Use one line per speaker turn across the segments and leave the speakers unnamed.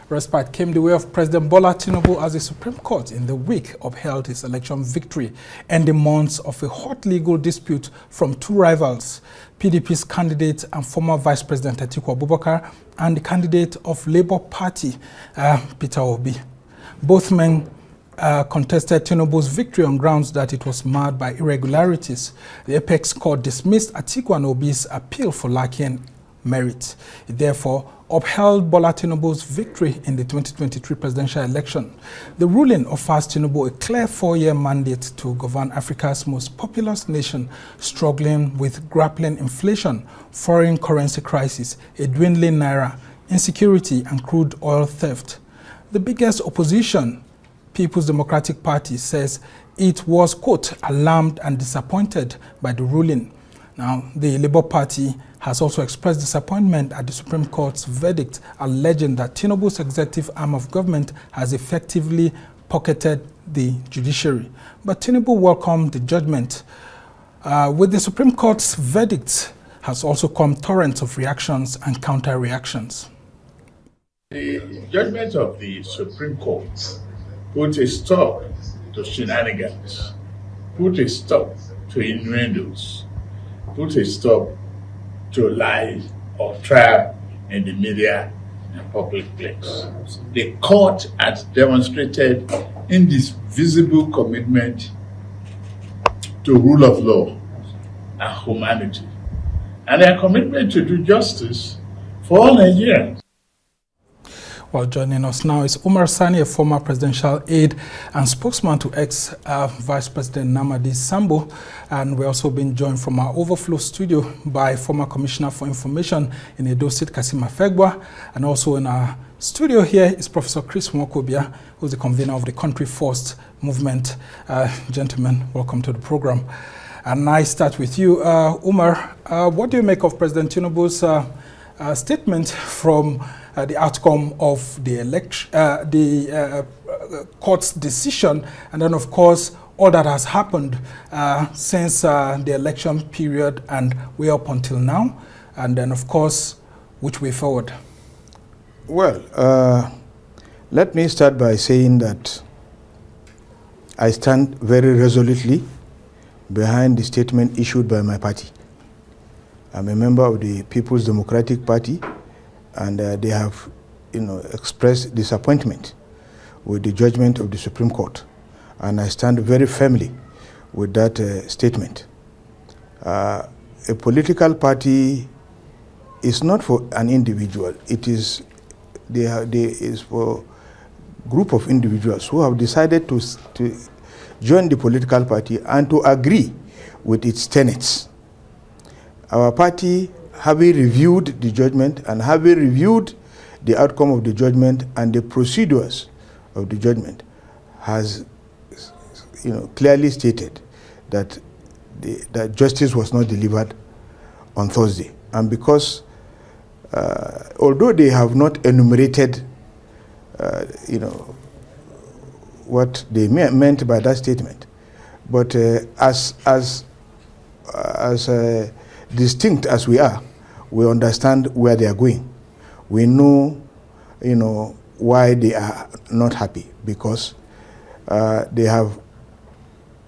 Respite came the way of President Bola Tinubu as the Supreme Court in the week upheld his election victory, ending months of a hot legal dispute from two rivals, PDP's candidate and former Vice President Atiku Abubakar and the candidate of Labour Party, Peter Obi. Both men contested Tinubu's victory on grounds that it was marred by irregularities. The Apex Court dismissed Atiku and Obi's appeal for lacking merit. It therefore upheld Bola Tinubu's victory in the 2023 presidential election. The ruling offers Tinubu a clear 4-year mandate to govern Africa's most populous nation, struggling with grappling inflation, foreign currency crisis, a dwindling naira, insecurity, and crude oil theft. The biggest opposition, People's Democratic Party, says it was, quote, alarmed and disappointed by the ruling. Now, the Labour Party has also expressed disappointment at the Supreme Court's verdict, alleging that Tinubu's executive arm of government has effectively pocketed the judiciary. But Tinubu welcomed the judgment. With the Supreme Court's verdict has also come torrents of reactions and counter-reactions.
The judgment of the Supreme Court put a stop to shenanigans, put a stop to innuendos, put a stop to lies or trial in the media and public place. The court has demonstrated indivisible commitment to rule of law and humanity, and their commitment to do justice for all Nigerians.
Well, joining us now is Umar Sani, a former presidential aide and spokesman to ex-Vice President Namadi Sambo. And we're also being joined from our overflow studio by former Commissioner for Information in Edo State, Kassim Afegbua. And also in our studio here is Professor Nwaokobia, who's the convener of the Country First movement. Gentlemen, welcome to the program. And I start with you, Umar. What do you make of President Tinubu's statement from the outcome of the election, the court's decision, and then of course all that has happened since the election period and way up until now, and then of course which way forward?
Well, let me start by saying that I stand very resolutely behind the statement issued by my party. I'm a member of the People's Democratic Party, and they have, expressed disappointment with the judgment of the Supreme Court, and I stand very firmly with that statement. A political party is not for an individual; it is is for a group of individuals who have decided to join the political party and to agree with its tenets. Our party, having reviewed the judgment and having reviewed the outcome of the judgment and the procedures of the judgment, has clearly stated that that justice was not delivered on Thursday. And because although they have not enumerated what they meant by that statement, but as distinct as we are, we understand where they are going. We know, why they are not happy, because they have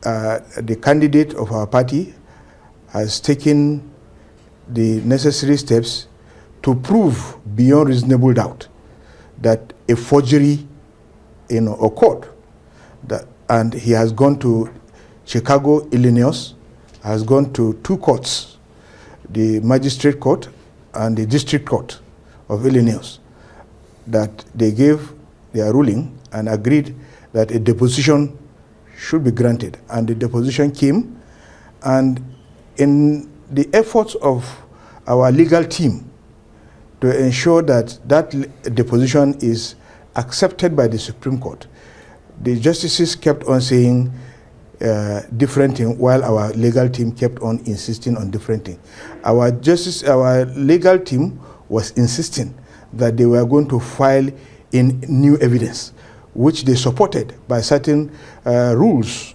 the candidate of our party has taken the necessary steps to prove beyond reasonable doubt that a forgery, occurred. And he has gone to Chicago, Illinois, has gone to two courts, the Magistrate Court and the District Court of Illinois, that they gave their ruling and agreed that a deposition should be granted. And the deposition came, and in the efforts of our legal team to ensure that that deposition is accepted by the Supreme Court, the justices kept on saying different things, while our legal team kept on insisting on different things. Our legal team was insisting that they were going to file in new evidence, which they supported by certain rules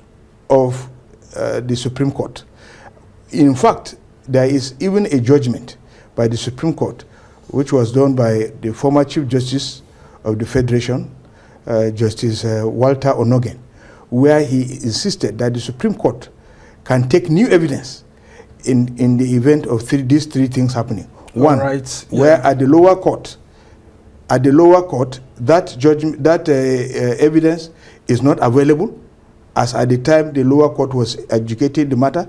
of the Supreme Court. In fact, there is even a judgment by the Supreme Court, which was done by the former Chief Justice of the Federation, Justice Walter Onogen, where he insisted that the Supreme Court can take new evidence in the event of these three things happening. One, where at the lower court, that judgment, that evidence is not available, as at the time the lower court was adjudicating the matter,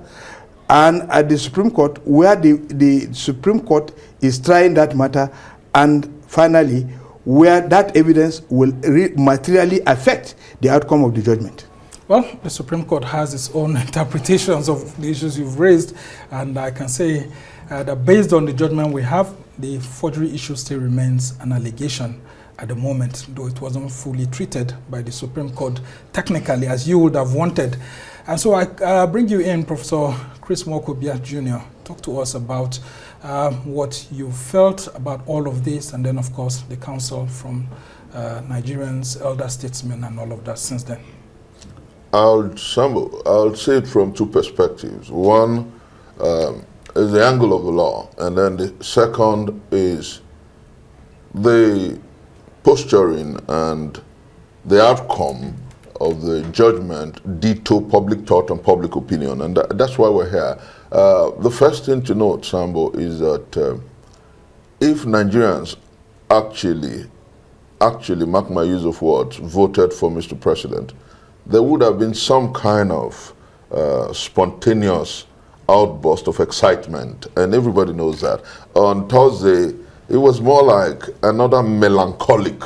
and at the Supreme Court, where the Supreme Court is trying that matter, and finally, where that evidence will materially affect the outcome of the judgment.
Well, the Supreme Court has its own interpretations of the issues you've raised, and I can say that based on the judgment we have, the forgery issue still remains an allegation at the moment, though it wasn't fully treated by the Supreme Court technically as you would have wanted. And so I bring you in, Professor Chris Nwaokobia Jr. Talk to us about what you felt about all of this, and then of course the counsel from Nigerians, elder statesmen, and all of that since then.
I'll say it from two perspectives. One is the angle of the law, and then the second is the posturing and the outcome of the judgment ditto public thought and public opinion, and that's why we're here. The first thing to note, Sambo, is that if Nigerians actually, mark my use of words, voted for Mr. President, there would have been some kind of spontaneous outburst of excitement, and everybody knows that. On Thursday, it was more like another melancholic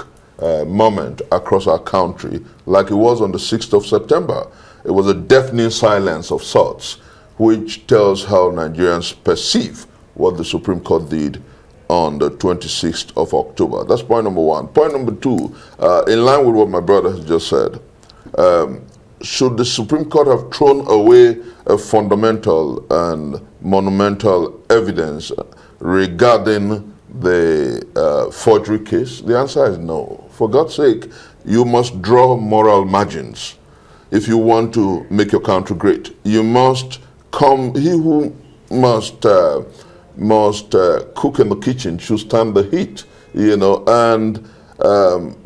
moment across our country, like it was on the 6th of September. It was a deafening silence of sorts, which tells how Nigerians perceive what the Supreme Court did on the 26th of October. That's point number one. Point number two, in line with what my brother has just said, should the Supreme Court have thrown away a fundamental and monumental evidence regarding the forgery case? The answer is no. For God's sake, you must draw moral margins if you want to make your country great. You must come, he who must cook in the kitchen should stand the heat, you know, and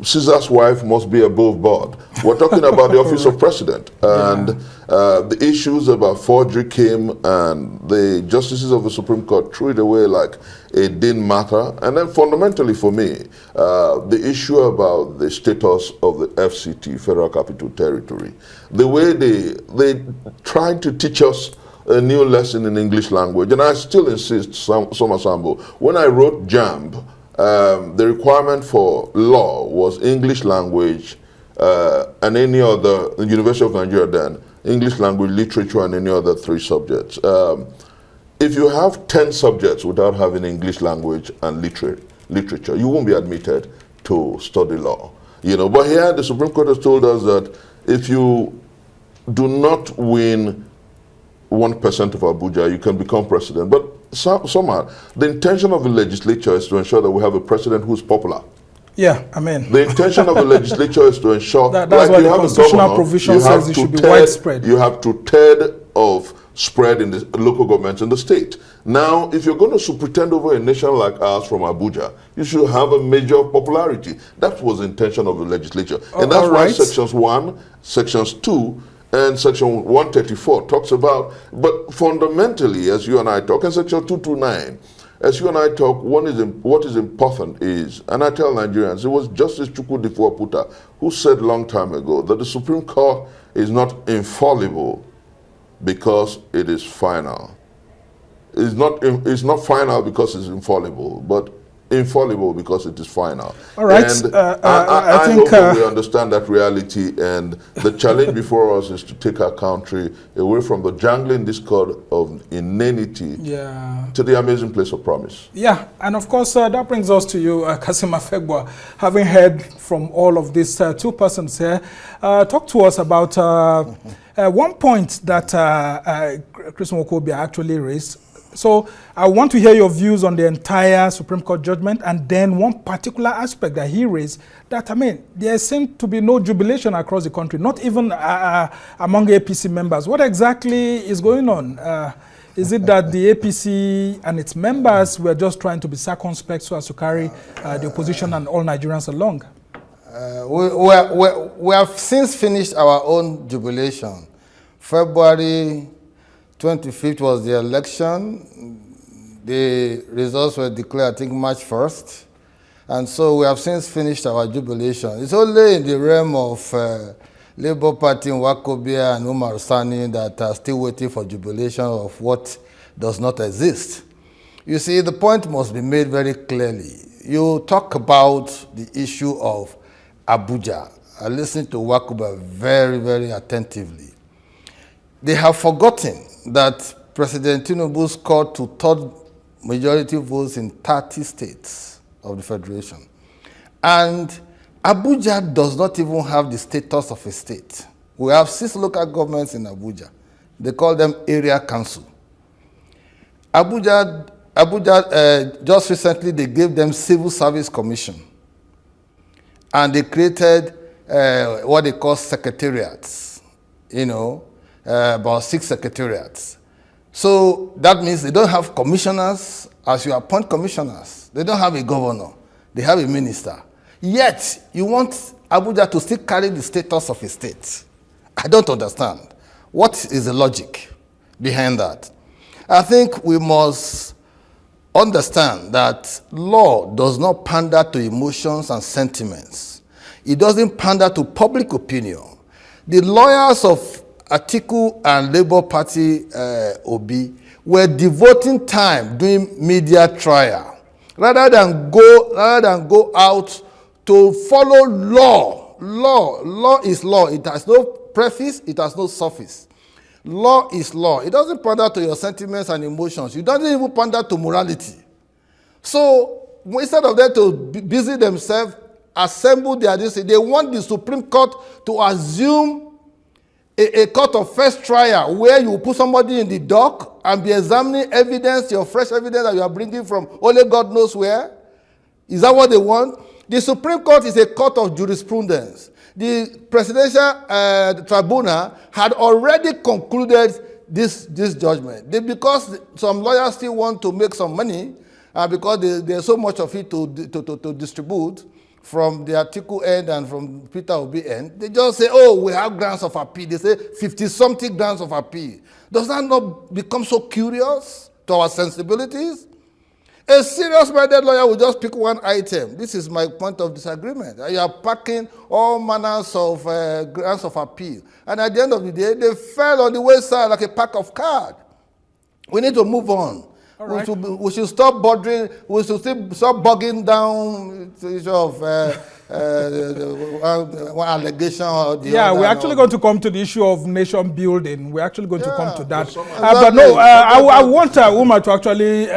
Caesar's wife must be above board. We're talking about the office of president, and the issues about forgery came, and the justices of the Supreme Court threw it away like it didn't matter. And then fundamentally for me, the issue about the status of the FCT, Federal Capital Territory, the way they tried to teach us a new lesson in English language, and I still insist, Soma Sambo, when I wrote JAMB, the requirement for law was English language and any other, the University of Nigeria then, English language, literature, and any other 3 subjects. If you have 10 subjects without having English language and literature, you won't be admitted to study law. You know, but here the Supreme Court has told us that if you do not win 1% of Abuja, you can become president. But somehow, the intention of the legislature is to ensure that we have a president who's popular.
Yeah, I mean.
The intention of the legislature is to ensure
that's
like
why
you
the
have
constitutional provision says it should be widespread.
You have 2/3 of spread in the local governments in the state. Now, if you're going to pretend over a nation like ours from Abuja, you should have a major popularity. That was the intention of the legislature. And that's why sections 1, sections 2, and section 134 talks about, but fundamentally, as you and I talk, and section 229, as you and I talk, what is important is, and I tell Nigerians, it was Justice Chukwudi who said a long time ago that the Supreme Court is not infallible because it is final. It's not final because it's infallible, but infallible because it is final.
All right.
And I think hope that we understand that reality, and the challenge before us is to take our country away from the jangling discord of inanity to the amazing place of promise. Yeah,
and of course that brings us to you, Kassim Afegbua. Having heard from all of these 2 persons here, talk to us about one point that Chris Nwaokobia actually raised. So I want to hear your views on the entire Supreme Court judgment, and then one particular aspect that he raised that, I mean, there seems to be no jubilation across the country, not even among APC members. What exactly is going on? Is it that the APC and its members were just trying to be circumspect so as to carry the opposition and all Nigerians along?
We have since finished our own jubilation. February 25th was the election. The results were declared, I think, March 1st. And so we have since finished our jubilation. It's only in the realm of Labour Party, Nwaokobia and Umar Sani that are still waiting for jubilation of what does not exist. You see, the point must be made very clearly. You talk about the issue of Abuja. I listened to Nwaokobia very, very attentively. They have forgotten that President Tinubu scored two-thirds majority votes in 30 states of the Federation. And Abuja does not even have the status of a state. We have 6 local governments in Abuja. They call them area council. Abuja, just recently, they gave them civil service commission. And they created what they call secretariats, about 6 secretariats. So that means they don't have commissioners as you appoint commissioners. They don't have a governor. They have a minister. Yet, you want Abuja to still carry the status of a state. I don't understand. What is the logic behind that? I think we must understand that law does not pander to emotions and sentiments. It doesn't pander to public opinion. The lawyers of Atiku and Labour Party Obi were devoting time doing media trial rather than go out to follow law. Law is law. It has no preface, it has no surface. Law is law. It doesn't pander to your sentiments and emotions. It doesn't even pander to morality. So instead of them to busy themselves, assemble their district, they want the Supreme Court to assume a court of first trial where you put somebody in the dock and be examining evidence, your fresh evidence that you are bringing from only God knows where. Is that what they want? The Supreme Court is a court of jurisprudence. The presidential tribunal had already concluded this judgment. Because some lawyers still want to make some money, because there's so much of it to distribute from the Atiku end and from Peter Obi end, they just say, oh, we have grounds of appeal. They say 50-something grounds of appeal. Does that not become so curious to our sensibilities? A serious-minded lawyer will just pick one item. This is my point of disagreement. You are packing all manners of grounds of appeal. And at the end of the day, they fell on the wayside like a pack of cards. We need to move on. Right. We should stop bothering. We should stop bogging down the issue of one allegation or the other.
We're actually going to come to the issue of nation building. We're actually going to come to that. But no, I want Umar to actually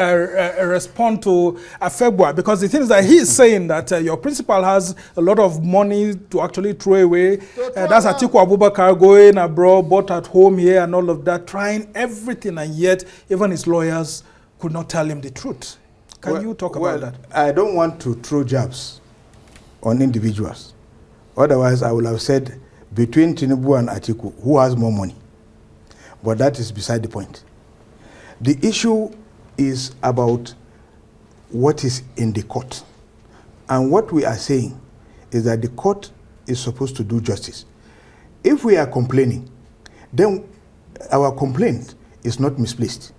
respond to Afegbua, because the thing is that he's saying that your principal has a lot of money to actually throw away. That's Atiku Abubakar going abroad, bought at home here and all of that, trying everything, and yet even his lawyers could not tell him the truth. Can you talk about that?
I don't want to throw jabs on individuals. Otherwise, I would have said between Tinubu and Atiku, who has more money? But that is beside the point. The issue is about what is in the court. And what we are saying is that the court is supposed to do justice. If we are complaining, then our complaint is not misplaced,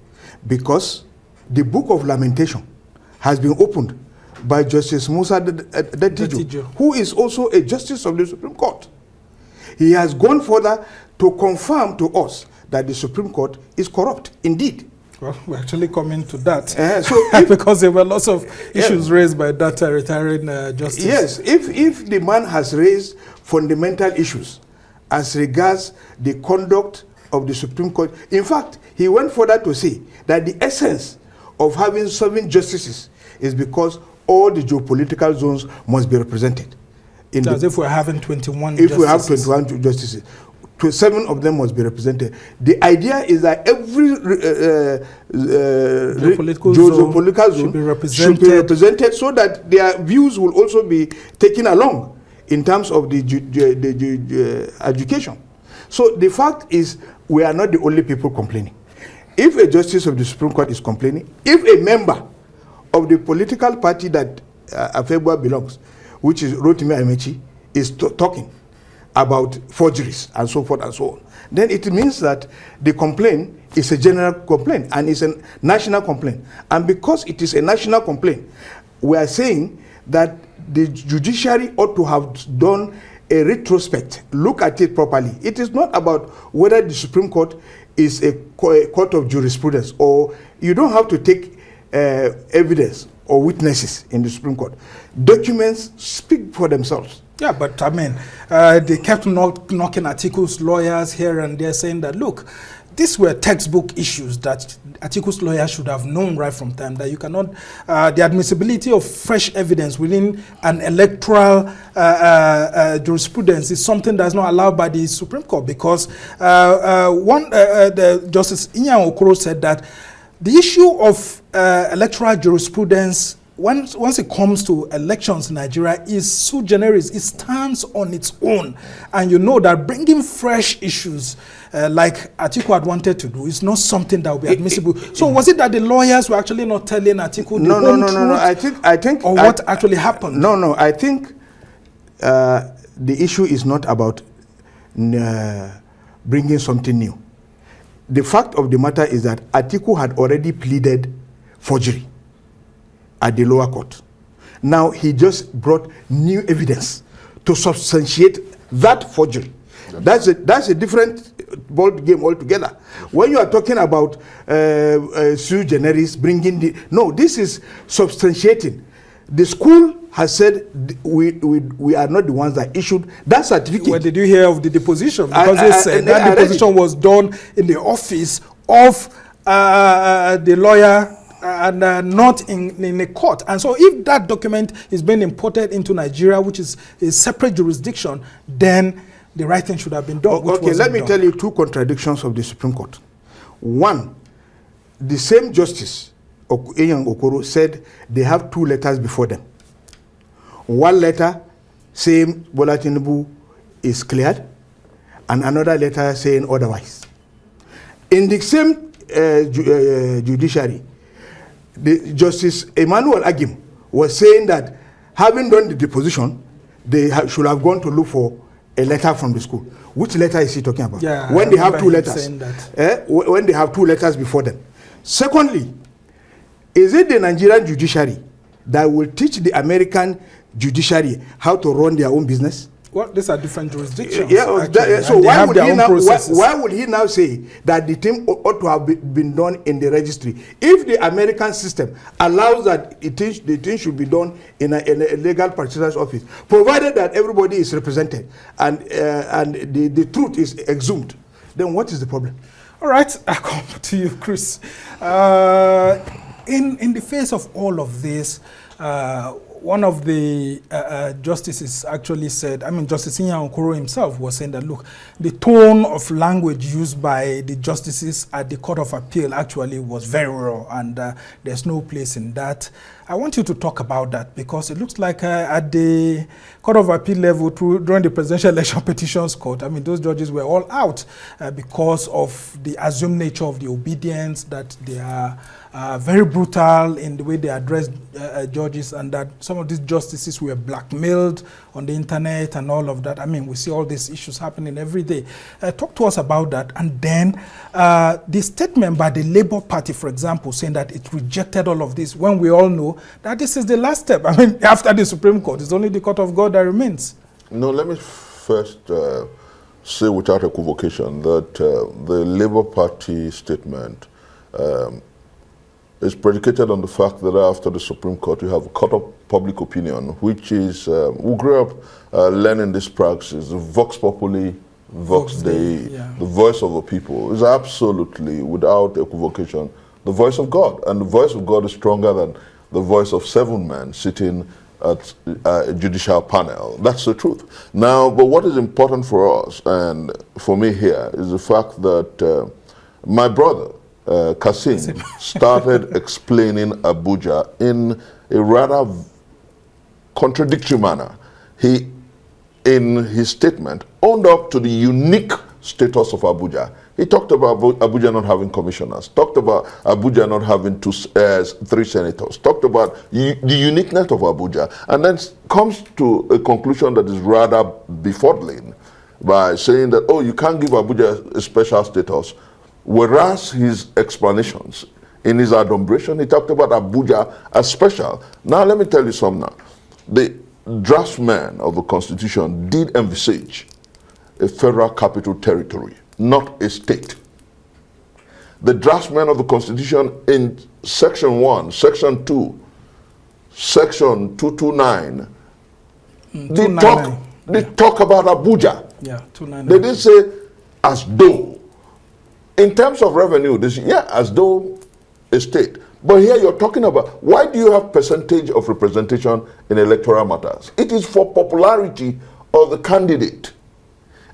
because the Book of Lamentation has been opened by Justice Musa Detijo, who is also a justice of the Supreme Court. He has gone further to confirm to us that the Supreme Court is corrupt, indeed.
Well, we're actually coming to that. Because there were lots of issues raised by that retiring justice.
Yes, if the man has raised fundamental issues as regards the conduct of the Supreme Court, in fact, he went further to say that the essence of having 7 justices is because all the geopolitical zones must be represented.
As if we're having 21
justices.
If
we have 21 justices, 7 of them must be represented. The idea is that every geopolitical zone should be represented so that their views will also be taken along in terms of the education. So the fact is, we are not the only people complaining. If a justice of the Supreme Court is complaining, if a member of the political party that Afegbua belongs, which is Rotimi Amechi, is talking about forgeries and so forth and so on, then it means that the complaint is a general complaint and it's a national complaint. And because it is a national complaint, we are saying that the judiciary ought to have done a retrospect, look at it properly. It is not about whether the Supreme Court is a court of jurisprudence, or you don't have to take evidence or witnesses in the Supreme Court. Documents speak for themselves.
Yeah, but I mean, they kept knocking Atiku's lawyers here and there, saying that, look, these were textbook issues that Atiku's lawyers should have known right from time, that you cannot, the admissibility of fresh evidence within an electoral jurisprudence is something that's not allowed by the Supreme Court, because the Justice Nwaokobia said that the issue of electoral jurisprudence, once it comes to elections in Nigeria, is sui generis. It stands on its own. And you know that bringing fresh issues like Atiku had wanted to do is not something that will be admissible. So was it that the lawyers were actually not telling Atiku the whole truth?
No. I think
or what actually happened?
No. I think the issue is not about bringing something new. The fact of the matter is that Atiku had already pleaded forgery at the lower court. Now he just brought new evidence to substantiate that forgery. That's a different ball game altogether. When you are talking about sui generis, bringing this is substantiating. The school has said we are not the ones that issued that certificate.
Well, did you hear of the deposition? Because they said that deposition was done in the office of the lawyer and not in a court. And so if that document is being imported into Nigeria, which is a separate jurisdiction, then the right thing should have been done.
Okay, let me tell you two contradictions of the Supreme Court. One, the same Justice Okoro said they have two letters before them. One letter saying Bola Tinubu is cleared, and another letter saying otherwise. In the same judiciary, the Justice Emmanuel Agim was saying that having done the deposition, they should have gone to look for a letter from the school. Which letter is he talking about?
Yeah,
when they have two letters. When they have two letters before them. Secondly, is it the Nigerian judiciary that will teach the American judiciary how to run their own business?
Well, these are different jurisdictions.
So why would he now say that the thing ought to have been done in the registry? If the American system allows that the thing should be done in a legal practitioner's office, provided that everybody is represented and the truth is exhumed, then what is the problem?
All right, I come to you, Chris. In the face of all of this, one of the justices actually said, Justice Nwaokobia himself was saying that, look, the tone of language used by the justices at the Court of Appeal actually was very raw, and there's no place in that. I want you to talk about that, because it looks like at the Court of Appeal level, during the Presidential Election Petitions Court, those judges were all out because of the assumed nature of the obedience, that they are very brutal in the way they address judges, and that some of these justices were blackmailed on the internet and all of that. We see all these issues happening every day. Talk to us about that. And then the statement by the Labour Party, for example, saying that it rejected all of this, when we all know that this is the last step. After the Supreme Court, it's only the court of God that remains.
No, let me first say without equivocation that the Labour Party statement is predicated on the fact that after the Supreme Court, you have a court of public opinion, which is, we grew up learning this practice, the Vox Populi, Vox Dei, the voice of the people, is absolutely, without equivocation, the voice of God. And the voice of God is stronger than the voice of 7 men sitting at a judicial panel. That's the truth. Now, but what is important for us, and for me here, is the fact that my brother, Kassim, started explaining Abuja in a rather contradictory manner. He, in his statement, owned up to the unique status of Abuja, He talked about Abuja not having commissioners, talked about Abuja not having 3 senators, talked about the uniqueness of Abuja, and then comes to a conclusion that is rather befuddling by saying that, oh, you can't give Abuja a special status, whereas his explanations in his adumbration, he talked about Abuja as special. Now, let me tell you something now. The draftsman of the Constitution did envisage a federal capital territory, not a state. The draftsman of the Constitution in Section 1, Section 2, Section 229, they talk about Abuja.
Yeah, 299.
They didn't say as though. In terms of revenue, they say, yeah, as though a state. But here you're talking about, why do you have percentage of representation in electoral matters? It is for popularity of the candidate.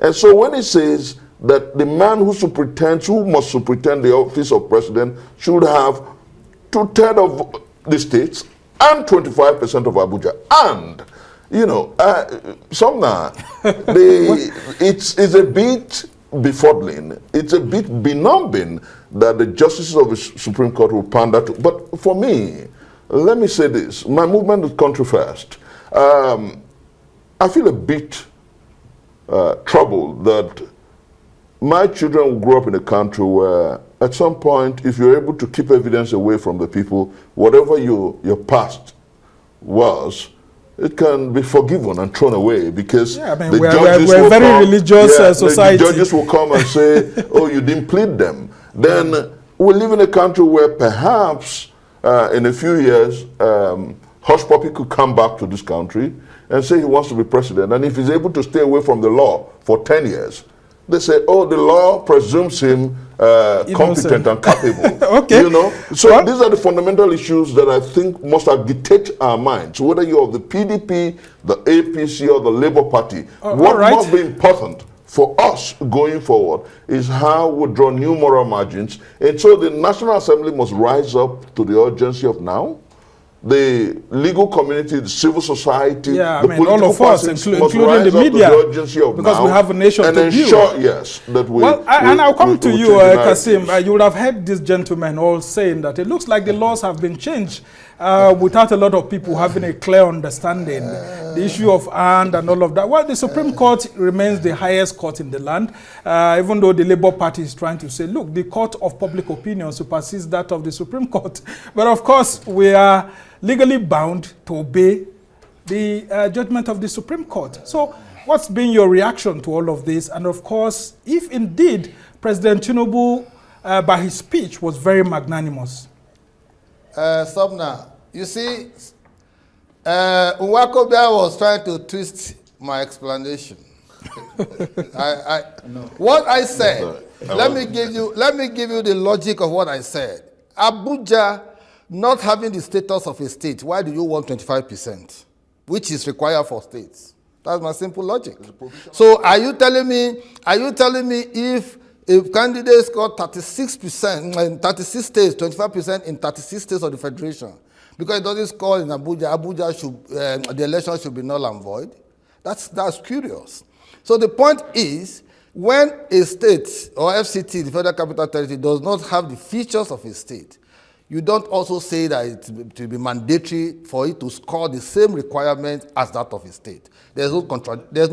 And so when it says that the man who must superintend the office of president should have 2/3 of the states and 25% of Abuja, and you know, it's a bit befuddling. It's a bit benumbing that the justices of the Supreme Court will pander to. But for me, let me say this: my movement is country first. I feel a bit troubled that my children will grow up in a country where, at some point, if you're able to keep evidence away from the people, whatever your past was, it can be forgiven and thrown away because
we're very religious society.
The judges will come and say, oh, you didn't plead them. Then we live in a country where perhaps in a few years, Hush Puppy could come back to this country and say he wants to be president. And if he's able to stay away from the law for 10 years, they say, oh, the law presumes him competent and capable.
Okay.
You know? So these are the fundamental issues that I think must agitate our minds. Whether you're of the PDP, the APC, or the Labour Party, what must be important for us going forward is how we draw new moral margins. And so the National Assembly must rise up to the urgency of now. The legal community, the civil society, the political
all of us, including the media, because we have a nation to
ensure, yes, that we.
Well, and I'll come to you, Kassim. You would have heard these gentlemen all saying that it looks like the laws have been changed without a lot of people having a clear understanding. The issue of and all of that. Well, the Supreme Court remains the highest court in the land, even though the Labour Party is trying to say, look, the court of public opinion supersedes that of the Supreme Court. But of course, we are legally bound to obey the judgment of the Supreme Court. So what's been your reaction to all of this? And of course, if indeed President Tinubu, by his speech, was very magnanimous.
Subna, you see, Nwaokobia was trying to twist my explanation. What I said, let me give you the logic of what I said. Abuja not having the status of a state, why do you want 25%, which is required for states? That's my simple logic. So are you telling me if candidates got 36% in 36 states, 25% in 36 states of the federation, because it doesn't score in Abuja should the election should be null and void? That's curious. So the point is, when a state or FCT, the Federal Capital Territory, does not have the features of a state, you don't also say that it will be mandatory for it to score the same requirement as that of a state. There's no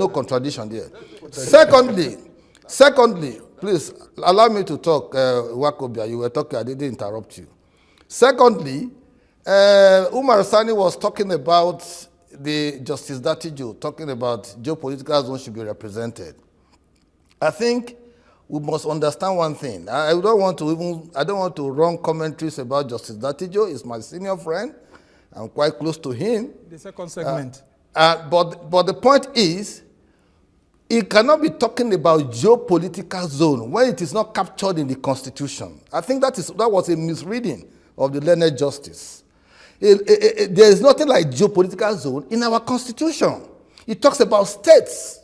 contradiction there. Secondly, please allow me to talk, Nwaokobia. You were talking, I didn't interrupt you. Secondly, Umar Sani was talking about the Justice Datijo, talking about geopolitical zones should be represented. I think we must understand one thing. I don't want to run commentaries about Justice Datijo. He's my senior friend. I'm quite close to him.
The second segment.
But the point is, it cannot be talking about geopolitical zone when it is not captured in the Constitution. I think that was a misreading of the learned justice. There is nothing like geopolitical zone in our Constitution. It talks about states.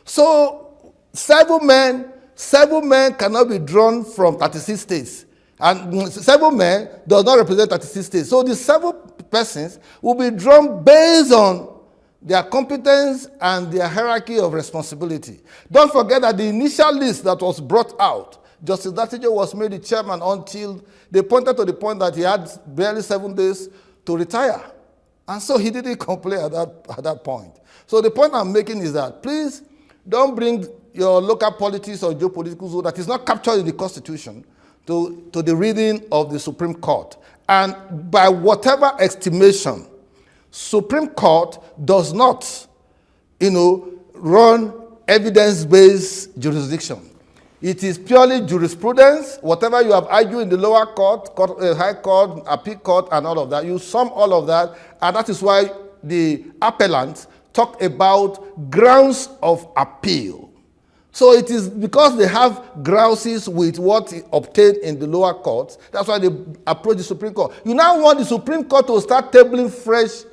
So 7 men cannot be drawn from 36 states. And 7 men does not represent 36 states. So the 7 persons will be drawn based on their competence and their hierarchy of responsibility. Don't forget that the initial list that was brought out, Justice Latijo was made the chairman until they pointed to the point that he had barely 7 days to retire. And so he didn't complain at that point. So the point I'm making is that please don't bring your local politics or geopolitical zone that is not captured in the Constitution to the reading of the Supreme Court. And by whatever estimation, Supreme Court does not, run evidence-based jurisdiction. It is purely jurisprudence. Whatever you have argued in the lower court, high court, appeal court, and all of that, you sum all of that, and that is why the appellants talk about grounds of appeal. So it is because they have grouses with what obtained in the lower courts, that's why they approach the Supreme Court. You now want the Supreme Court to start tabling fresh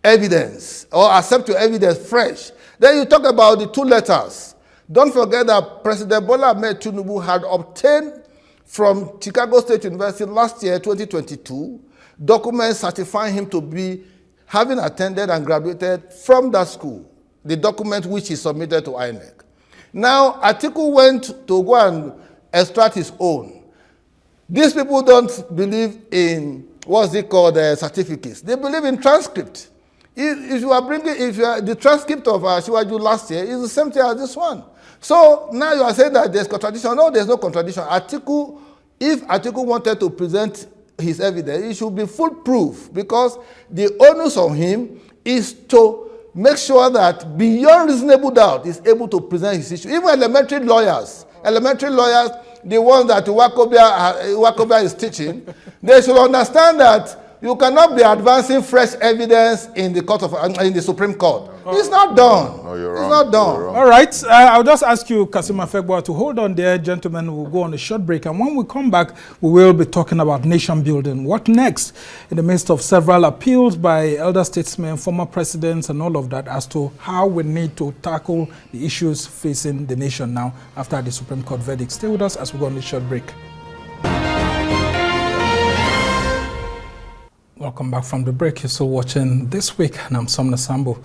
evidence or accept your evidence fresh. Then you talk about the 2 letters. Don't forget that President Bola Ahmed Tinubu had obtained from Chicago State University last year, 2022, documents certifying him to be having attended and graduated from that school, the document which he submitted to INEC. Now, Atiku went to go and extract his own. These people don't believe in certificates. They believe in transcript. If you are the transcript of Shiwaju last year is the same thing as this one. So now you are saying that there's contradiction. No, there's no contradiction. If Atiku wanted to present his evidence, it should be foolproof because the onus on him is to make sure that beyond reasonable doubt is able to present his issue. Even elementary lawyers, the ones that Nwaokobia is teaching, they should understand that you cannot be advancing fresh evidence in the Supreme Court. It's not done.
No, you're wrong.
It's not done.
All right. I'll just ask you, Kassim Afegbua, to hold on there, gentlemen. We'll go on a short break. And when we come back, we will be talking about nation building. What next? In the midst of several appeals by elder statesmen, former presidents, and all of that, as to how we need to tackle the issues facing the nation now after the Supreme Court verdict. Stay with us as we go on a short break. Welcome back from the break. You're still watching This Week, and I'm Somna Sambo.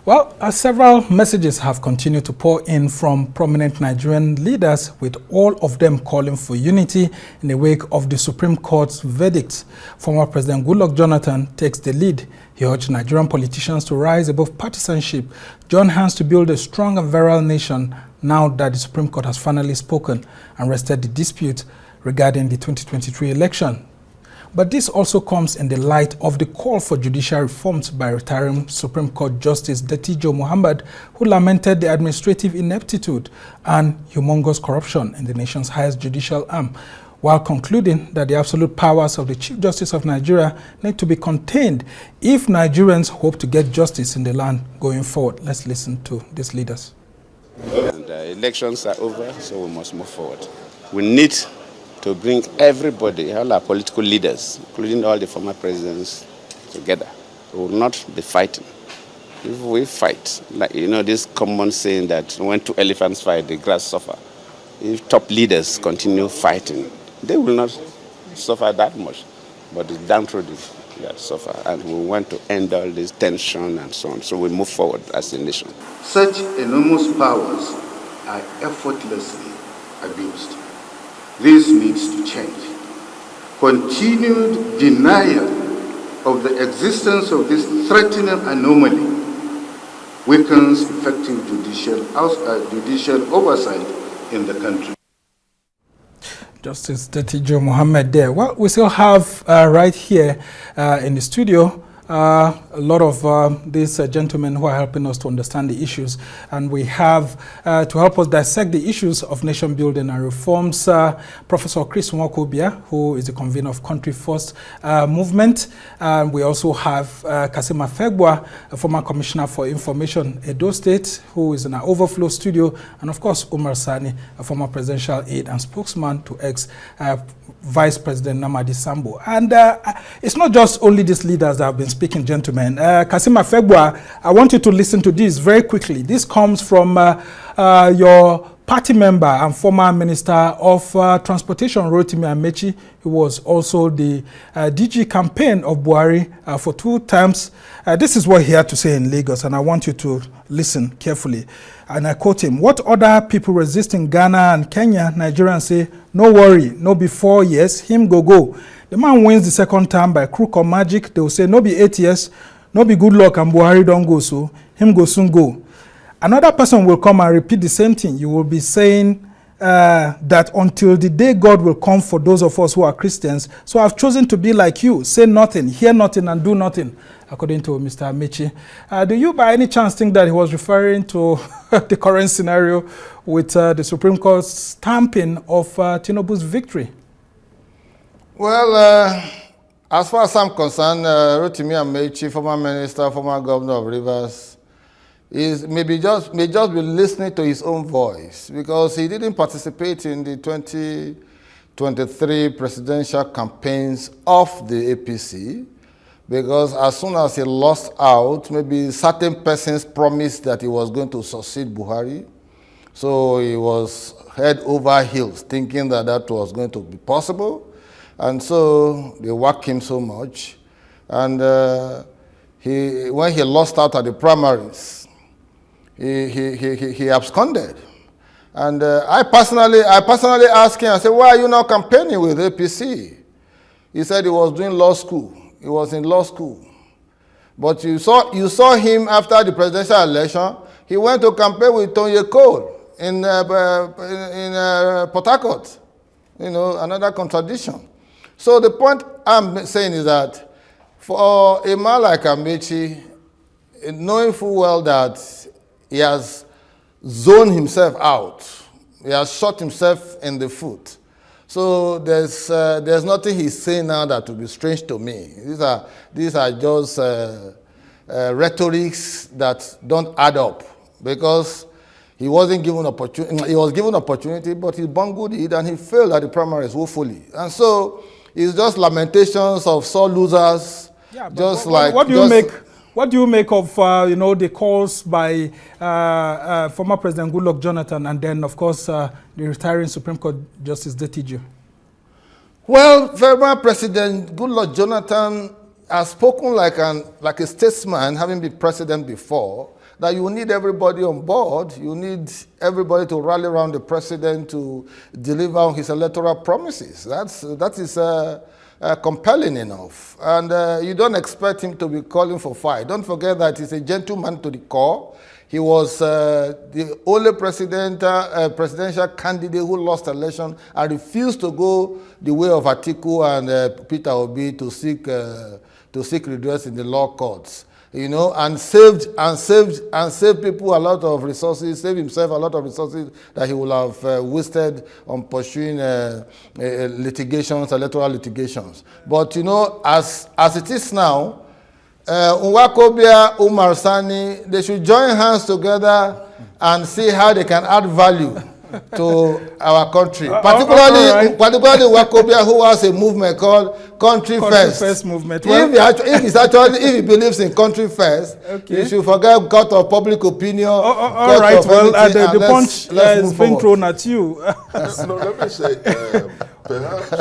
Well, several messages have continued to pour in from prominent Nigerian leaders, with all of them calling for unity in the wake of the Supreme Court's verdict. Former President Goodluck Jonathan takes the lead. He urged Nigerian politicians to rise above partisanship, join hands to build a strong and virile nation now that the Supreme Court has finally spoken and rested the dispute regarding the 2023 election. But this also comes in the light of the call for judicial reforms by retiring Supreme Court Justice Statitejo Muhammad, who lamented the administrative ineptitude and humongous corruption in the nation's highest judicial arm, while concluding that the absolute powers of the Chief Justice of Nigeria need to be contained if Nigerians hope to get justice in the land going forward. Let's listen to these leaders.
And elections are over, so we must move forward. We need to bring everybody, all our political leaders, including all the former presidents, together. We will not be fighting. If we fight, like this common saying that when 2 elephants fight, the grass suffer. If top leaders continue fighting, they will not suffer that much, but the downtrodden that suffer. And we want to end all this tension and so on. So we move forward as a nation.
Such enormous powers are effortlessly abused. This needs to change. Continued denial of the existence of this threatening anomaly weakens effective judicial oversight in the country.
Justice Statitejo Muhammad there. Well, we still have right here in the studio a lot of these gentlemen who are helping us to understand the issues, and we have to help us dissect the issues of nation building and reforms Professor Nwaokobia, who is the convener of Country First movement. We also have Kassim Afegbua, a former commissioner for information, Edo State, who is in our overflow studio, and of course Umar Sani, a former presidential aide and spokesman to ex-Vice President Nnamdi Sambo. And it's not just only these leaders that have been speaking, gentlemen. Kassim Afegbua, I want you to listen to this very quickly. This comes from your party member and former Minister of Transportation, Rotimi Amechi, who was also the DG campaign of Buhari for 2 terms. This is what he had to say in Lagos, and I want you to listen carefully. And I quote him: "What other people resist in Ghana and Kenya, Nigerians say, no worry, no be 4 years, him go. The man wins the 2nd term by crook or magic. They will say, no be 8 years, no be good luck, and Buhari don't go so, him go soon go. Another person will come and repeat the same thing. You will be saying that until the day God will come for those of us who are Christians, so I've chosen to be like you, say nothing, hear nothing, and do nothing," according to Mr. Amechi. Do you by any chance think that he was referring to the current scenario with the Supreme Court's stamping of Tinubu's victory?
Well, as far as I'm concerned, Rotimi Amechi, former minister, former governor of Rivers, may just be listening to his own voice, because he didn't participate in the 2023 presidential campaigns of the APC, because as soon as he lost out, maybe certain persons promised that he was going to succeed Buhari. So he was head over heels thinking that that was going to be possible. And so they worked him so much. And when he lost out at the primaries, he absconded. And I personally asked him, I said, "Why are you not campaigning with APC?" He said he was doing law school. He was in law school. But you saw him after the presidential election. He went to campaign with Tony Cole in Port Harcourt. You know, another contradiction. So the point I'm saying is that for a man like Amechi, knowing full well that he has zoned himself out, he has shot himself in the foot. So there's nothing he's saying now that will be strange to me. These are just rhetorics that don't add up, because he wasn't given opportunity. He was given opportunity, but he bungled it and he failed at the primaries woefully. And so it's just lamentations of sore losers.
Yeah,
just
what do you make? What do you make of the calls by former President Goodluck Jonathan and then, of course, the retiring Supreme Court Justice Detiju?
Well, former President Goodluck Jonathan has spoken like a statesman, having been president before, that you need everybody on board. You need everybody to rally around the president to deliver on his electoral promises. That is compelling enough. And you don't expect him to be calling for fight. Don't forget that he's a gentleman to the core. He was the only presidential candidate who lost election and refused to go the way of Atiku and Peter Obi to seek redress in the law courts. You know, and saved people a lot of resources, saved himself a lot of resources that he would have wasted on pursuing electoral litigations. But you know, as it is now, Nwaokobia, Umar, Sani, they should join hands together and see how they can add value to our country. Particularly Nwaokobia, who has a movement called Country First
movement.
If he believes in country first, okay, you should forget court of public opinion.
All right, well, the punch is being thrown at you.
No, let me say, perhaps...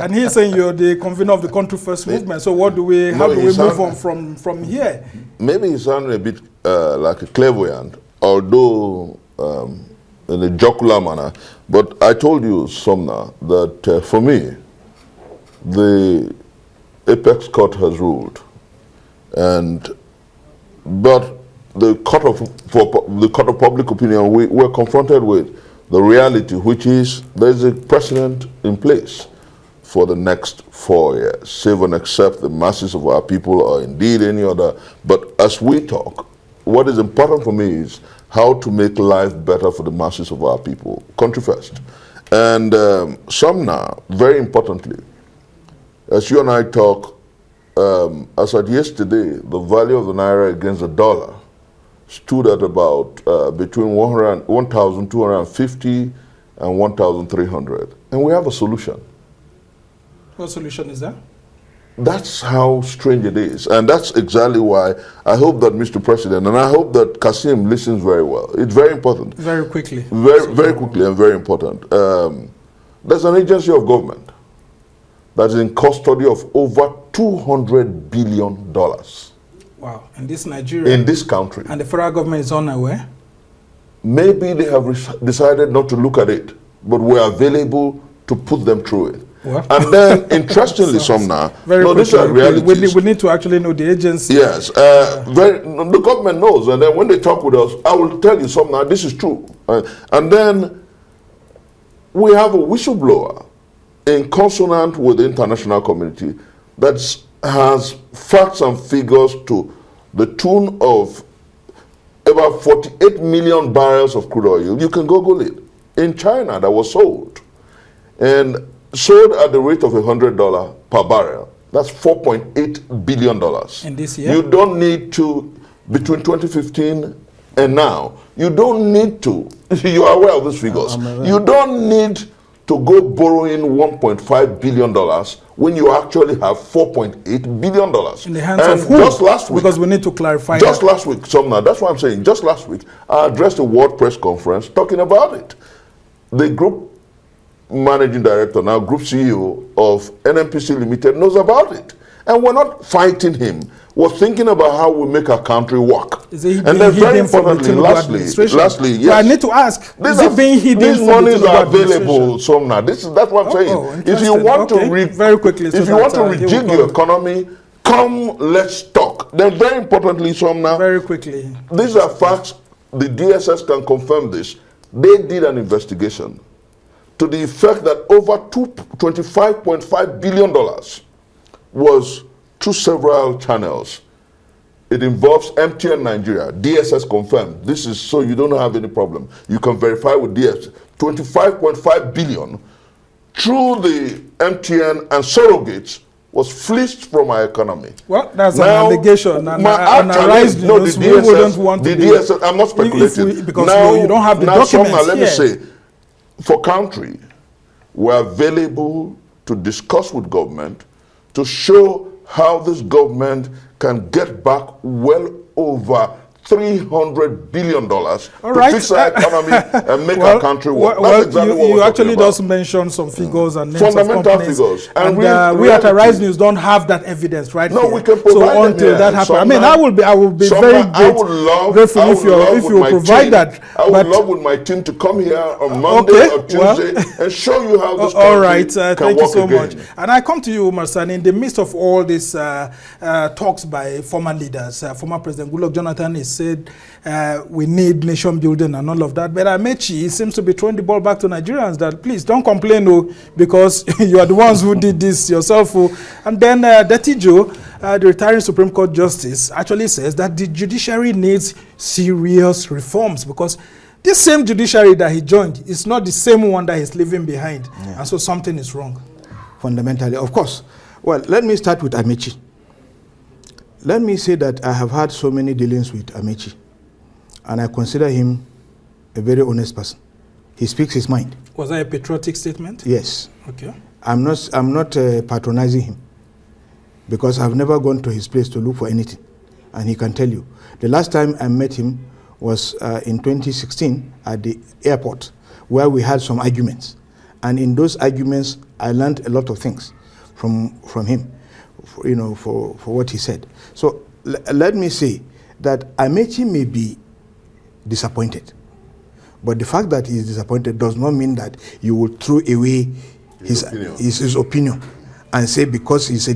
and he's saying you're the convener of the Country First movement, so how do we move on from here?
Maybe he sounded a bit like a clairvoyant, although in a jocular manner. But I told you, Somna, that for me, the apex court has ruled, but the court of public opinion, we're confronted with the reality, which is there's a precedent in place for the next 4 years, save and except the masses of our people or indeed any other. But as we talk, what is important for me is how to make life better for the masses of our people, country first. And Somna, very importantly, as you and I talk, as at yesterday, the value of the Naira against the dollar stood at about between 1,250 and 1,300. And we have a solution.
What solution is that?
That's how strange it is. And that's exactly why I hope that Mr. President, and I hope that Kassim listens very well. It's very important.
Very quickly.
Very quickly and very important. There's an agency of government that is in custody of over $200 billion.
Wow. In this Nigeria?
In this country.
And the federal government is unaware?
Maybe they have decided not to look at it, but we're available to put them through it.
What?
And then, interestingly, Somna,
these
are realities.
We need to actually know the agency.
Yes, the government knows, and then when they talk with us, I will tell you, Somna, this is true. And then we have a whistleblower in consonant with the international community that has facts and figures to the tune of about 48 million barrels of crude oil. You can Google it. In China, that was sold. And sold at the rate of $100 per barrel. That's $4.8 billion.
In this year?
You don't need to, between 2015 and now, you don't need to, you are aware of these figures, you don't need to go borrowing $1.5 billion when you actually have $4.8 billion.
In the hands of who?
Just last week,
because we need to clarify
just
that.
last week, Somna, that's what I'm saying, just last week, I addressed a World Press Conference talking about it. The group managing director, now group CEO of NNPC Limited, knows about it. And we're not fighting him. We're thinking about how we make our country work.
Is it
and then very importantly, lastly,
yes.
well,
I need to ask, is it being hidden
these
from
monies
the
are available, Somna. That's what I'm saying. If you want to
very quickly,
if you want to rejig your economy, come, let's talk. Then very importantly, Somna,
very quickly,
these are facts. The DSS can confirm this. They did an investigation to the effect that over $25.5 billion was through several channels. It involves MTN Nigeria. DSS confirmed. This is so you don't have any problem. You can verify with DSS. 25.5 billion through the MTN and surrogates was fleeced from our economy.
Well, that's
now,
an allegation. And
DSS, I'm not speculating.
Because now, you don't have the documents
let me say, for country, we're available to discuss with government to show how this government can get back well over $300 billion to fix our economy and make our country work. That's exactly what
you actually just mentioned some figures and names
fundamental
of
figures.
And we at Arise News don't have that evidence right
no,
here.
We can provide
so until that happens, I mean, I will be very grateful if you provide that.
I would love with my team to come here on Monday or Tuesday and show you how this country can
thank you so
again.
much. And I come to you, Umar Sani, in the midst of all these talks by former leaders. Former President Goodluck Jonathan is said we need nation building and all of that. But Amechi seems to be throwing the ball back to Nigerians that please don't complain because you are the ones who did this yourself. And then Detijo, the retiring Supreme Court Justice, actually says that the judiciary needs serious reforms because this same judiciary that he joined is not the same one that he's leaving behind. Yeah. And so something is wrong.
Fundamentally, of course. Well, let me start with Amechi. Let me say that I have had so many dealings with Amechi, and I consider him a very honest person. He speaks his mind.
Was that a patriotic statement?
Yes.
Okay.
I'm not patronizing him because I've never gone to his place to look for anything, and he can tell you. The last time I met him was in 2016 at the airport, where we had some arguments, and in those arguments I learned a lot of things from him. For what he said. So let me say that Amechi may be disappointed, but the fact that he is disappointed does not mean that you will throw away his opinion and say because he's a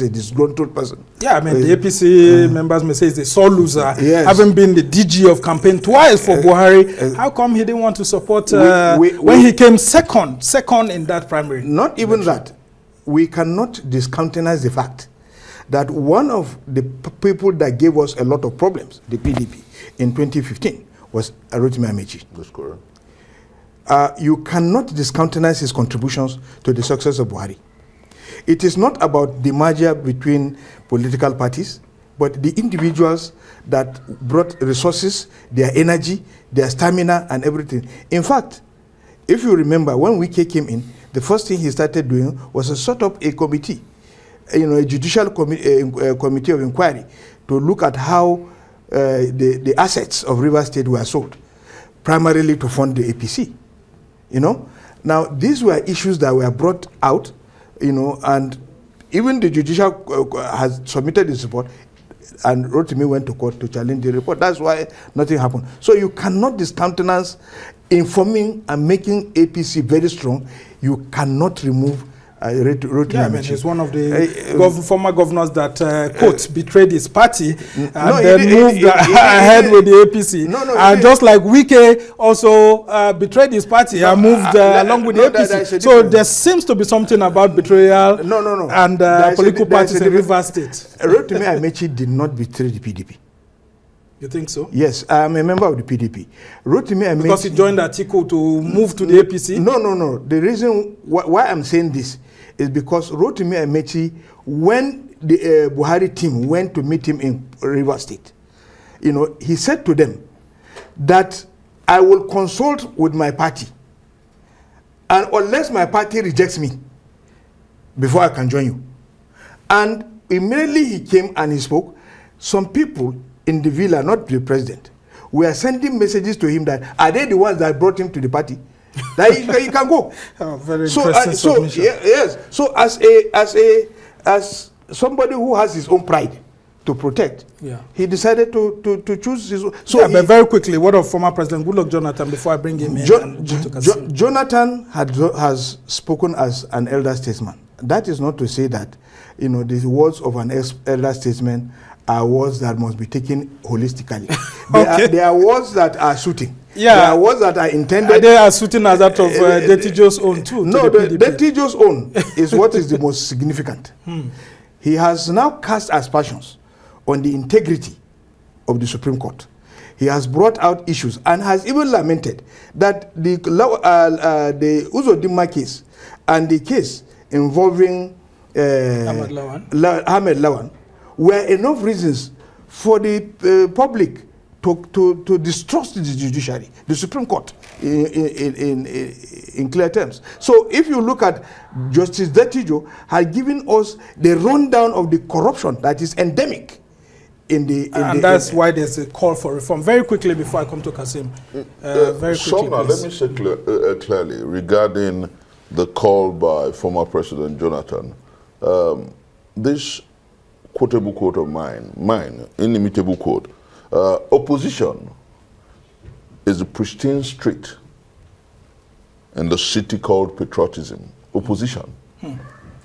disgruntled person.
Yeah, I mean, the APC members may say he's a sore loser,
yes.
Having been the DG of campaign twice for Buhari. How come he didn't want to support when he came second in that primary?
Not even that. We cannot discountenance the fact that one of the people that gave us a lot of problems, the PDP, in 2015 was Rotimi Amechi.
That's correct.
You cannot discountenance his contributions to the success of Buhari. It is not about the merger between political parties, but the individuals that brought resources, their energy, their stamina, and everything. In fact, if you remember, when Wike came in, the first thing he started doing was to set up a committee a judicial committee of inquiry to look at how the assets of Rivers State were sold, primarily to fund the APC. Now these were issues that were brought out, and even the judicial has submitted its report, and Rotimi went to court to challenge the report. That's why nothing happened. So you cannot discountenance informing and making APC very strong. You cannot remove Rotimi.
Yeah, I mean, he's one of the former governors that, quote, betrayed his party and then moved ahead with the APC. Just like Wike also betrayed his party and moved along with the APC. So there seems to be something about betrayal and political parties in Rivers State.
Rotimi Amechi did not betray the PDP.
You think so?
Yes, I'm a member of the PDP. Rotimi Amechi,
because he joined Atiku to move to the APC?
No. The reason why I'm saying this is because Rotimi Amechi, when the Buhari team went to meet him in Rivers State, he said to them that I will consult with my party, and unless my party rejects me, before I can join you. And immediately he came and he spoke. Some people in the villa, not the president, were sending messages to him that are they the ones that brought him to the party? That he can go.
Oh, very interesting submission.
Yes. So as somebody who has his own pride to protect, he decided to choose his own. So
but very quickly, what of former President Goodluck Jonathan before I bring him in?
Jonathan has spoken as an elder statesman. That is not to say that the words of an elder statesman are words that must be taken holistically. There are words that are suiting. There are words that are intended.
They are suiting as that of Detijo's own too.
No, Detijo's own is what is the most significant. He has now cast aspersions on the integrity of the Supreme Court. He has brought out issues and has even lamented that the Uzodinma case and the case involving Ahmed Lawan were enough reasons for the public to distrust the judiciary, the Supreme Court, in clear terms. So if you look at Justice Detijo has given us the rundown of the corruption that is endemic
that's why there's a call for reform. Very quickly before I come to Kassim. Very quickly,
let me say clearly regarding the call by former President Jonathan. This quotable quote of mine, inimitable quote, opposition is a pristine street in the city called patriotism. Opposition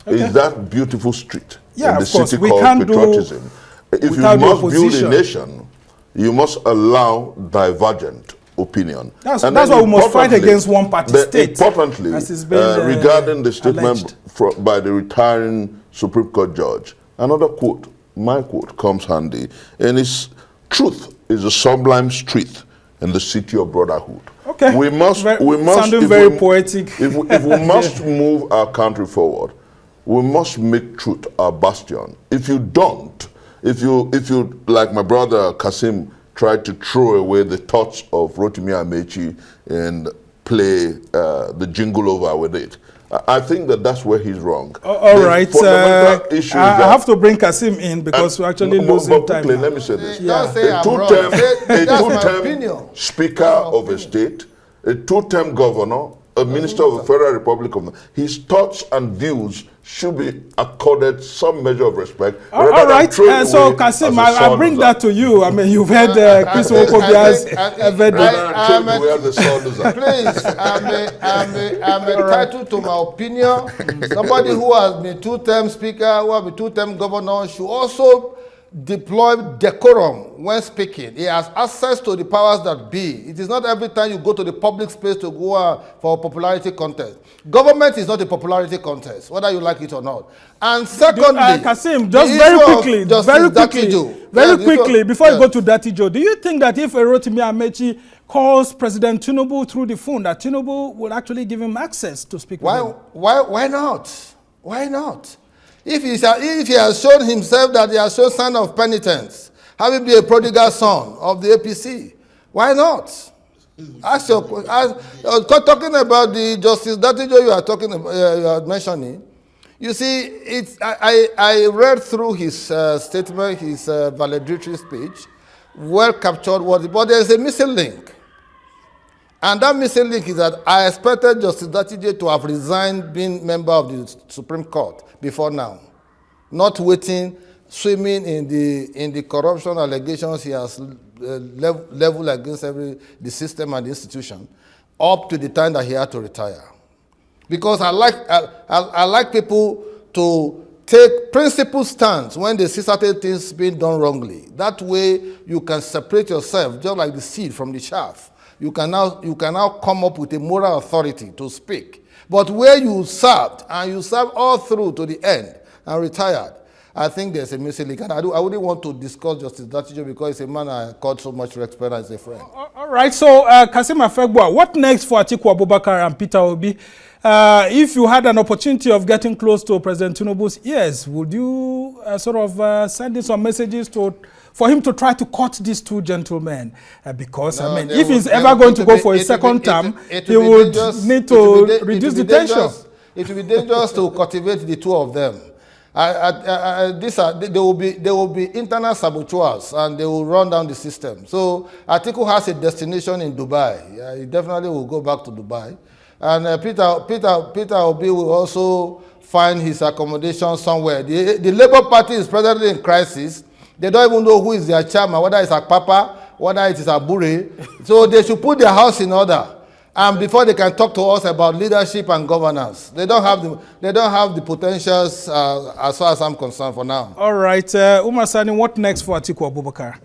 is that beautiful street in the city called patriotism. If you must build a nation, you must allow divergent opinion.
That's why we must fight against one party state.
Importantly, regarding the statement by the retiring Supreme Court judge, another quote, my quote, comes handy, and it's truth is a sublime street in the city of brotherhood.
Okay.
We must
sounding very poetic.
If we must move our country forward, we must make truth our bastion. If you don't, if you like my brother Kassim tried to throw away the thoughts of Rotimi Amechi and play the jingle over with it, I think that's where he's wrong.
All right. I have to bring Kassim in because we're actually losing time.
Let me say this. A two-term speaker of a state, a two-term governor, a minister of the Federal Republic of his thoughts and views should be accorded some measure of respect.
All right, so Kassim, I'll bring that to you. I mean, you've heard Chris Nwaokobia's
Please, I'm entitled to my opinion. Somebody who has been two-term speaker, who has been two-term governor, should also deploy decorum when speaking. He has access to the powers that be. It is not every time you go to the public space to go for a popularity contest. Government is not a popularity contest, whether you like it or not. And secondly,
Kassim, just very quickly, before you go to Datijo, do you think that if Rotimi Amechi calls President Tinubu through the phone, that Tinubu will actually give him access to speak with him?
Why not? Why not? If he has shown himself that he has shown sign of penitence, having been a prodigal son of the APC, why not? Talking about the Justice Datijo you are mentioning, You see, I read through his statement, his valedictory speech, well captured, but there's a missing link. And that missing link is that I expected Justice Datije to have resigned being member of the Supreme Court before now, not waiting, swimming in the corruption allegations he has leveled against the system and the institution, up to the time that he had to retire. Because I like people to take principled stands when they see certain things being done wrongly. That way you can separate yourself, just like the seed from the chaff. You can now come up with a moral authority to speak. But where you served, and you served all through to the end and retired, I think there's a missing link. And I wouldn't want to discuss Justice Datije because he's a man I called so much respect as a friend.
All right, so Kassim Afegbua, what next for Atiku Abubakar and Peter Obi? If you had an opportunity of getting close to President Tinubu's ears, would you send in some messages for him to try to cut these two gentlemen? Because, no, I mean, if he's ever going to go for a second term, he would need to reduce the tension.
It will be dangerous to cultivate the two of them. There will be internal saboteurs and they will run down the system. So Atiku has a destination in Dubai. He definitely will go back to Dubai. And Peter Obi will also find his accommodation somewhere. The Labour Party is presently in crisis. They don't even know who is their chairman, whether it's Akpapa, whether it is Abure. So they should put their house in order. And before they can talk to us about leadership and governance, they don't have the potentials as far as I'm concerned for now.
All right, Umar Sani, what next for Atiku Abubakar?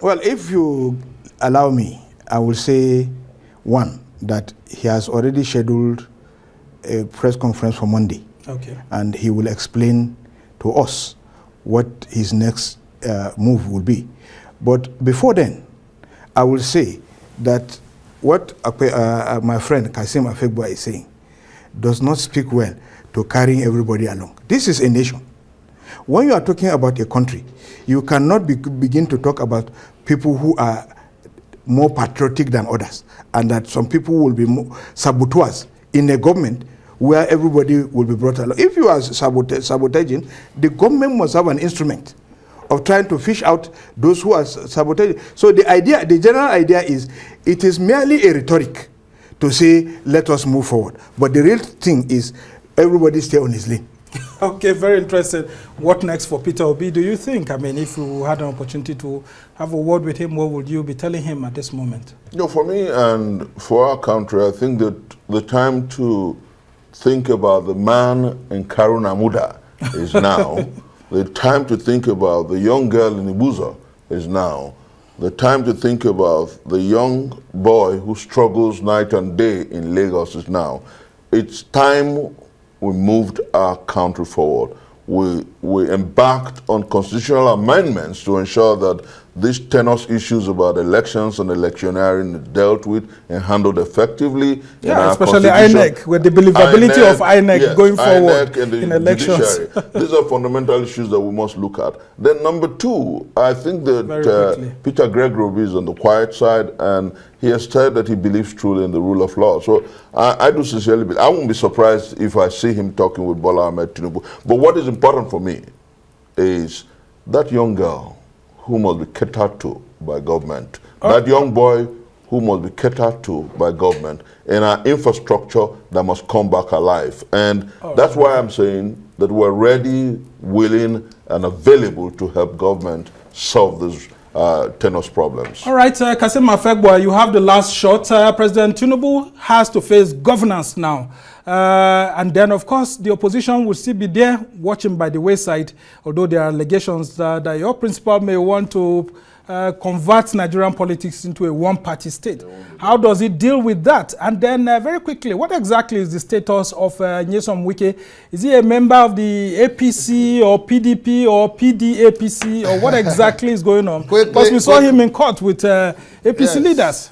Well, if you allow me, I will say one, that he has already scheduled a press conference for Monday.
Okay. And
he will explain to us what his next move will be. But before then, I will say that what my friend Kassim Afegbua is saying does not speak well to carrying everybody along. This is a nation. When you are talking about a country, you cannot begin to talk about people who are more patriotic than others, and that some people will be more saboteurs in a government where everybody will be brought along. If you are sabotaging, the government must have an instrument of trying to fish out those who are sabotaging. So the general idea is, it is merely a rhetoric to say, let us move forward. But the real thing is, everybody stay on his lane.
Okay, very interesting. What next for Peter Obi, do you think? I mean, if you had an opportunity to have a word with him, what would you be telling him at this moment?
For me and for our country, I think that the time to think about the man in Karuna Muda is now. The time to think about the young girl in Ibuza is now. The time to think about the young boy who struggles night and day in Lagos is now. It's time we moved our country forward. We embarked on constitutional amendments to ensure that these tenuous issues about elections and electioneering is dealt with and handled effectively.
Yeah, especially INEC, with the believability of INEC going forward in elections.
These are fundamental issues that we must look at. Then number two, I think that Peter Gregory is on the quiet side, and he has said that he believes truly in the rule of law. So I do sincerely believe. I won't be surprised if I see him talking with Bola Ahmed Tinubu. But what is important for me is that young girl who must be catered to by government, that young boy who must be catered to by government, and our infrastructure that must come back alive. And that's why I'm saying that we're ready, willing, and available to help government solve these tenuous problems.
All right, Kassim Afegbua, you have the last shot. President Tinubu has to face governance now. And then, of course, the opposition will still be there watching by the wayside, although there are allegations that your principal may want to convert Nigerian politics into a one-party state. How does it deal with that? And then, very quickly, what exactly is the status of Nyesom Wike? Is he a member of the APC or PDP or PDAPC, or what exactly is going on? Because we saw him in court with APC leaders.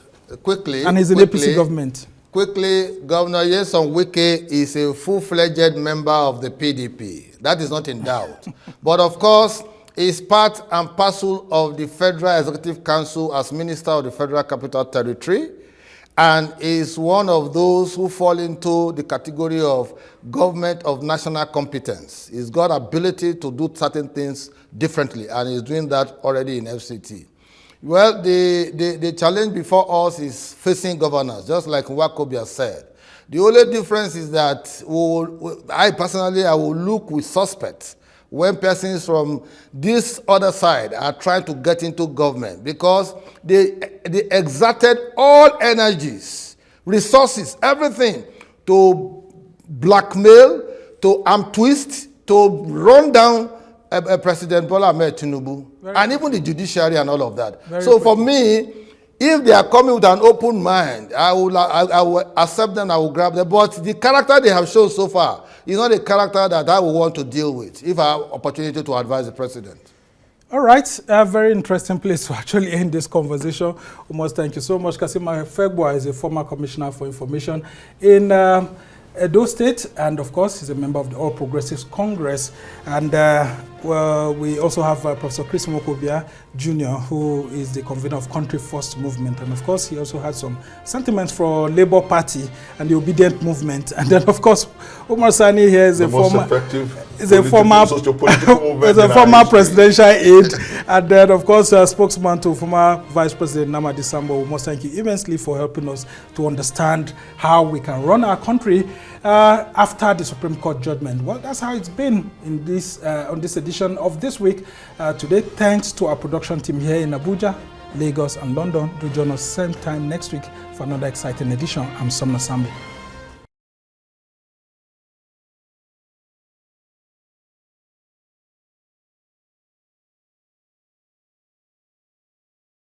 And he's in APC government.
Quickly, Governor Nyesom Wike is a full-fledged member of the PDP. That is not in doubt. But of course, is part and parcel of the Federal Executive Council as Minister of the Federal Capital Territory. and is one of those who fall into the category of government of national competence. He's got ability to do certain things differently, and he's doing that already in FCT. Well, the challenge before us is facing governance, just like Nwaokobia said. The only difference is that I personally will look with suspect when persons from this other side are trying to get into government, because they exerted all energies, resources, everything to blackmail, to arm twist, to run down President Bola Ahmed Tinubu, and even the judiciary and all of that. So for me, if they are coming with an open mind, I will accept them, I will grab them. But the character they have shown so far is not a character that I will want to deal with if I have opportunity to advise the president. All
right, a very interesting place to actually end this conversation. Umar, thank you so much. Kassim Afegbua is a former commissioner for information in Edo State, and of course, he's a member of the All Progressives Congress. And well, we also have Professor Nwaokobia Jr., who is the convener of Country First Movement. And of course, he also had some sentiments for Labour Party and the Obedient Movement. And then, of course, Umar Sani here is a former presidential aide. And then, of course, spokesman to former Vice President Namadi Sambo. We must thank you immensely for helping us to understand how we can run our country after the Supreme Court judgment. Well, that's how it's been in this on this edition of This Week. Today, thanks to our production team here in Abuja, Lagos, and London. Do join us same time next week for another exciting edition. I'm Somna Sambo.